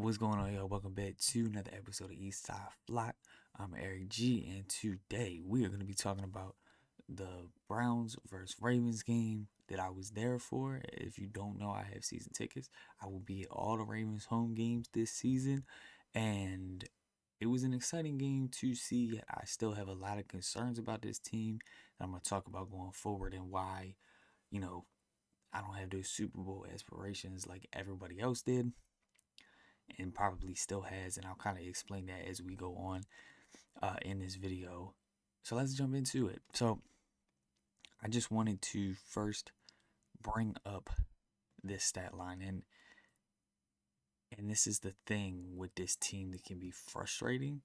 What's going on, y'all? Welcome back to another episode of Eastside Flock. I'm Eric G, and today we are going to be talking about the Browns versus Ravens game that I was there for. If you don't know, I have season tickets. I will be at all the Ravens home games this season, and it was an exciting game to see. Yet I still have a lot of concerns about this team that I'm going to talk about going forward and why, you know, I don't have those Super Bowl aspirations like everybody else did and probably still has, and I'll kind of explain that as we go on in this video. So let's jump into it. So I just wanted to first bring up this stat line, and this is the thing with this team that can be frustrating,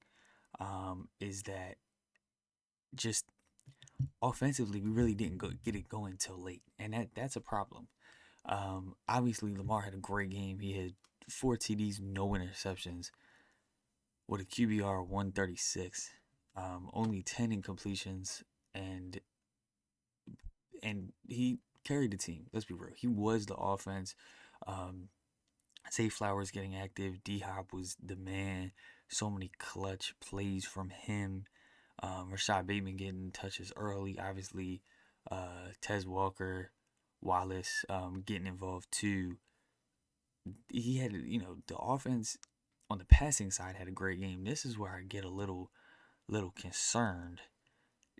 is that just offensively we really didn't get it going till late, and that's a problem. Obviously Lamar had a great game. He had 4 TDs, no interceptions, with a QBR 136, only 10 incompletions, and he carried the team. Let's be real. He was the offense. Um, Zay Flowers getting active. D Hop was the man. So many clutch plays from him. Rashad Bateman getting touches early. Obviously, Tez Walker, Wallace getting involved too. He had, the offense on the passing side had a great game. This is where I get a little concerned.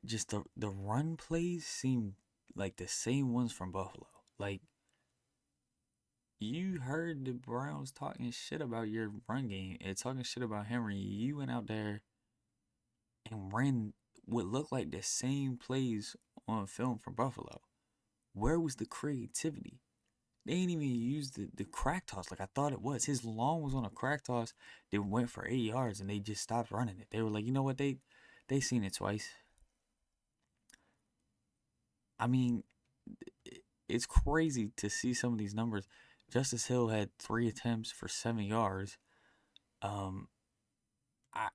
Just the run plays seem like the same ones from Buffalo. Like, you heard the Browns talking shit about your run game and talking shit about Henry. You went out there and ran what looked like the same plays on film from Buffalo. Where was the creativity? They ain't even used the crack toss like I thought it was. His long was on a crack toss. They went for 8 yards and they just stopped running it. They were like, you know what? They seen it twice. I mean, it's crazy to see some of these numbers. Justice Hill had 3 attempts for 7 yards. Um, I,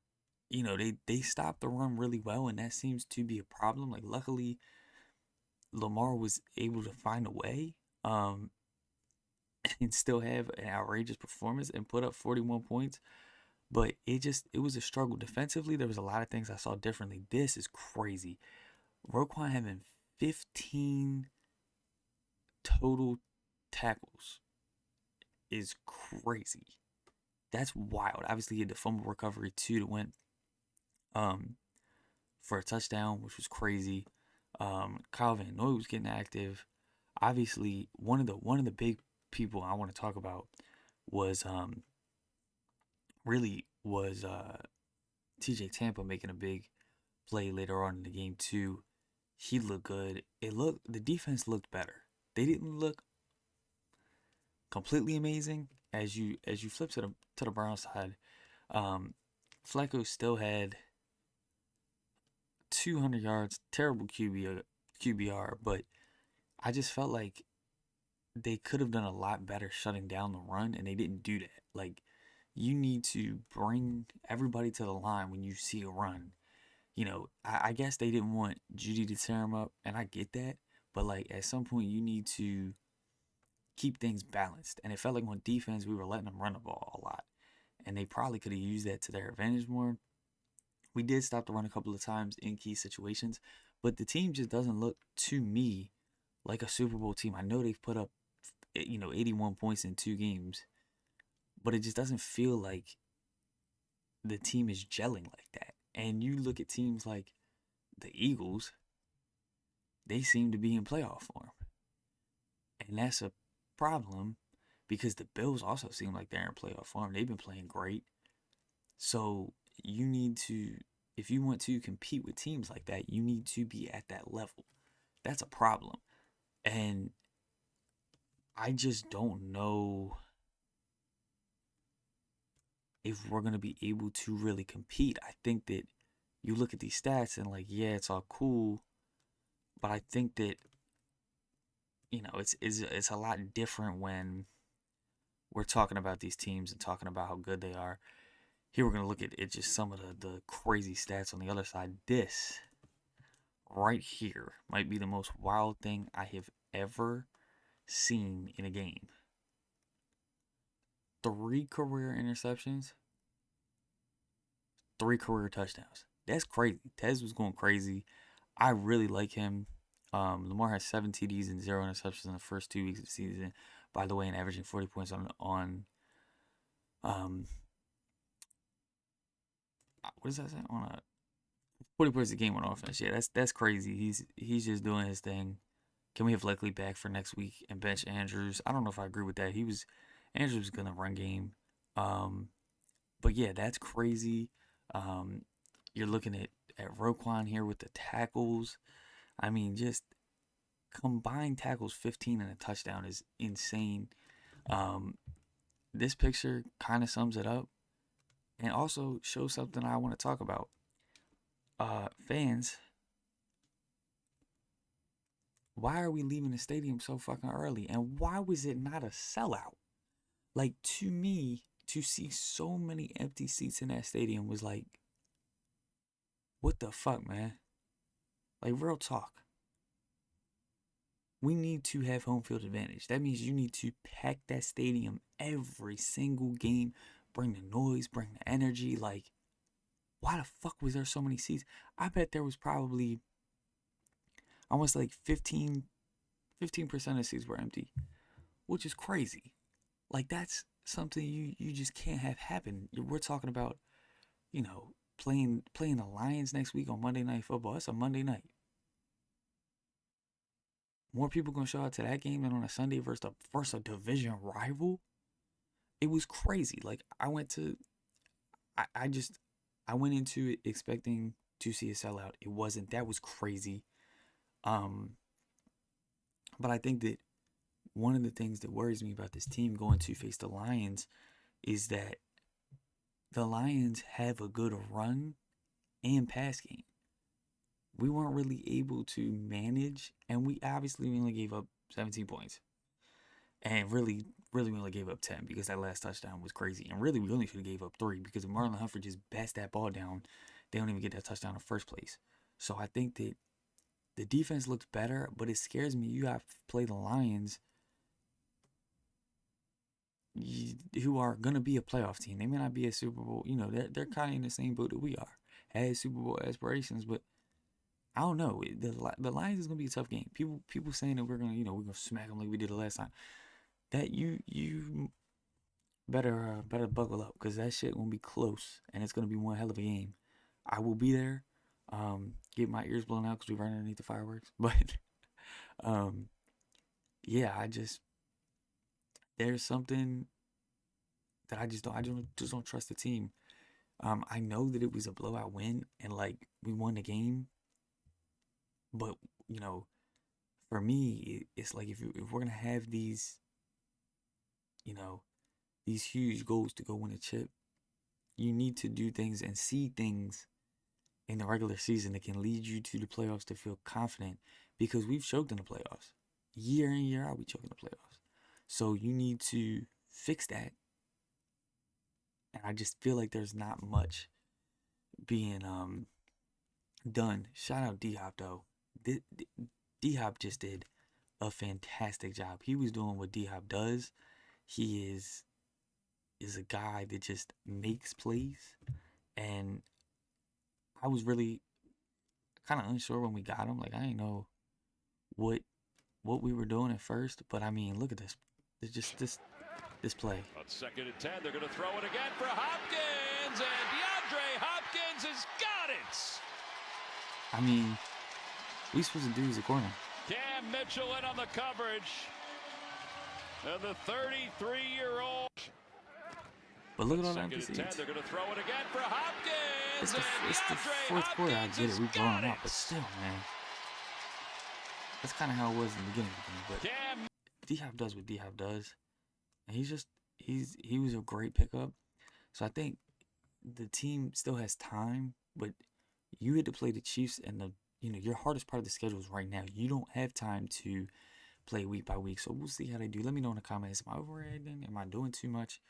they stopped the run really well, and that seems to be a problem. Like, luckily, Lamar was able to find a way, and still have an outrageous performance and put up 41 points. But it was a struggle defensively. There was a lot of things I saw differently. This is crazy. Roquan having 15 total tackles is crazy. That's wild. Obviously, he had the fumble recovery too that went um for a touchdown, which was crazy. Kyle Van Noy was getting active. Obviously, one of the big people I want to talk about was really was TJ Tampa making a big play later on in the game too. He looked good. The defense looked better. They didn't look completely amazing as you flip to the Browns side. Um, Flacco still had 200 yards, terrible QBR, but I just felt like they could have done a lot better shutting down the run, and they didn't do that. Like, you need to bring everybody to the line when you see a run. I guess they didn't want Judy to tear him up, and I get that, but like at some point you need to keep things balanced. And it felt like on defense we were letting them run the ball a lot, and they probably could have used that to their advantage more. We did stop the run a couple of times in key situations, but the team just doesn't look to me like a Super Bowl team. I know they've put up 81 points in 2 games, but it just doesn't feel like the team is gelling like that. And you look at teams like the Eagles, they seem to be in playoff form. And that's a problem because the Bills also seem like they're in playoff form. They've been playing great. So you need to, if you want to compete with teams like that, you need to be at that level. That's a problem. And I just don't know if we're going to be able to really compete. I think that you look at these stats and like, yeah, it's all cool, but I think that it's a lot different when we're talking about these teams and talking about how good they are. Here we're going to look at it, just some of the crazy stats on the other side. This right here might be the most wild thing I have ever seen in a game. 3 career interceptions, 3 career touchdowns. That's crazy. Tez was going crazy. I really like him. Lamar has 7 TDs and 0 interceptions in the first 2 weeks of the season. By the way, and averaging 40 points on um what does that say on a 40 points a game on offense. Yeah, that's crazy. He's just doing his thing. Can we have Likely back for next week and bench Andrews? I don't know if I agree with that. Andrews was gonna run game. Um, but yeah, that's crazy. Um, you're looking at Roquan here with the tackles. I mean, just combined tackles 15 and a touchdown is insane. Um, this picture kind of sums it up and also shows something I want to talk about. Fans, why are we leaving the stadium so fucking early? And why was it not a sellout? Like, to me, to see so many empty seats in that stadium was like, what the fuck, man? Like, real talk. We need to have home field advantage. That means you need to pack that stadium every single game. Bring the noise, bring the energy. Like, why the fuck was there so many seats? I bet there was probably almost like 15% of seats were empty, which is crazy. Like, that's something you just can't have happen. We're talking about, playing the Lions next week on Monday Night Football. That's a Monday night. More people gonna show up to that game than on a Sunday versus a division rival. It was crazy. Like, I went into it expecting to see a sellout. It wasn't. That was crazy. Um, but I think that one of the things that worries me about this team going to face the Lions is that the Lions have a good run and pass game. We weren't really able to manage, and we obviously only gave up 17 points. And really, really, we only gave up 10 because that last touchdown was crazy. And really, we only should have gave up 3 because if Marlon Humphrey just bats that ball down, they don't even get that touchdown in the first place. So I think that the defense looks better, but it scares me. You have to play the Lions, who are going to be a playoff team. They may not be a Super Bowl. They're kind of in the same boat that we are. Has Super Bowl aspirations, but I don't know. The Lions is going to be a tough game. People saying that we're going to, we're going to smack them like we did the last time. That you better buckle up because that shit gonna be close and it's gonna be one hell of a game. I will be there. Get my ears blown out because we right underneath the fireworks. But um, yeah, there's something that I just don't trust the team. I know that it was a blowout win and like we won the game, but you know, for me, it's like if we're gonna have you know, these huge goals to go win a chip, you need to do things and see things in the regular season that can lead you to the playoffs to feel confident because we've choked in the playoffs. Year in, year out, we choke in the playoffs. So you need to fix that. And I just feel like there's not much being done. Shout out D Hop though. D Hop just did a fantastic job. He was doing what D Hop does. He is a guy that just makes plays. And I was really kind of unsure when we got him. Like I didn't know what we were doing at first, but I mean, look at this. It's just this play. On 2nd and 10, they're going to throw it again for Hopkins, and DeAndre Hopkins has got it. I mean, we supposed to do is a corner. Cam Mitchell in on the coverage, and the 33-year-old. But look at all that. They're going to throw it again for Hopkins. It's the fourth quarter. I get it. We blown out, but still, man. That's kind of how it was in the beginning of the game. But D-Hop does what D-Hop does. And he was a great pickup. So I think the team still has time, but you had to play the Chiefs and your hardest part of the schedule is right now. You don't have time to play week by week. So we'll see how they do. Let me know in the comments. Am I overreacting? Am I doing too much?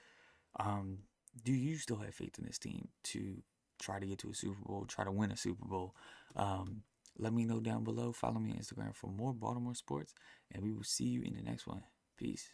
Do you still have faith in this team to try to get to a Super Bowl, try to win a Super Bowl? Let me know down below. Follow me on Instagram for more Baltimore sports, and we will see you in the next one. Peace.